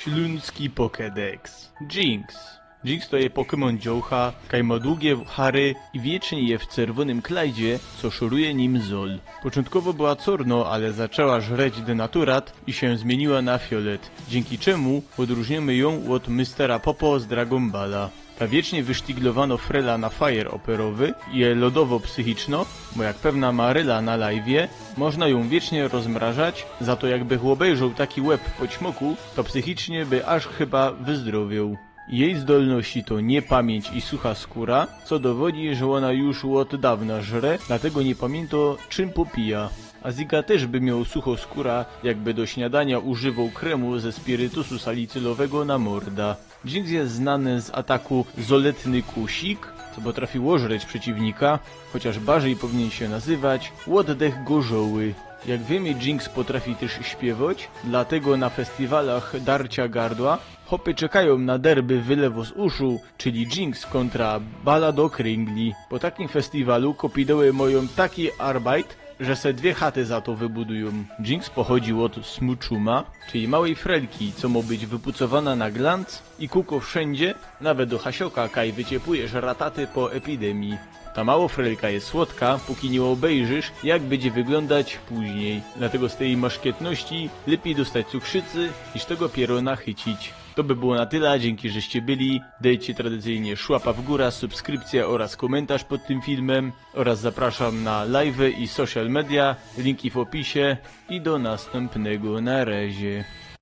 Śląski Pokédex. Jinx. Jinx to je Pokémon dziołcha, kaj ma długie hary i wiecznie je w czerwonym klajdzie, co szoruje nim Zol. Początkowo była corno, ale zaczęła żreć denaturat i się zmieniła na fiolet, dzięki czemu odróżniamy ją od Mistera Popo z Dragon Balla. Ta wiecznie wysztiglowano Frela na Fire operowy i je lodowo-psychiczno, bo jak pewna Maryla na live'ie, można ją wiecznie rozmrażać, za to jakby obejrzał taki łeb po ćmoku, to psychicznie by aż chyba wyzdrowiał. Jej zdolności to niepamięć i sucha skóra, co dowodzi, że ona już od dawna żre, dlatego nie pamięta czym popija. A Ziga też by miał sucho skóra, jakby do śniadania używał kremu ze spirytusu salicylowego na morda. Jinx jest znany z ataku Zoletny Kusik, co potrafi ożreć przeciwnika, chociaż bardziej powinien się nazywać Łoddech Gorzoły. Jak wiemy, Jinx potrafi też śpiewać, dlatego na festiwalach darcia gardła hopy czekają na derby wylewu z uszu, czyli Jinx kontra Balado Kringli. Po takim festiwalu kopidoły mają taki arbeit, że se dwie chaty za to wybudują. Jinx pochodzi od Smuchuma, czyli małej frelki, co ma być wypucowana na glanc i kuko wszędzie, nawet do hasioka, kaj wyciepujesz rataty po epidemii. Ta mało frelka jest słodka, póki nie obejrzysz, jak będzie wyglądać później. Dlatego z tej maszkietności lepiej dostać cukrzycy, niż tego pierona chycić. To by było na tyle, dzięki żeście byli. Dajcie tradycyjnie szłapa w górę, subskrypcja oraz komentarz pod tym filmem. Oraz zapraszam na live'y i social media, linki w opisie. I do następnego, na razie.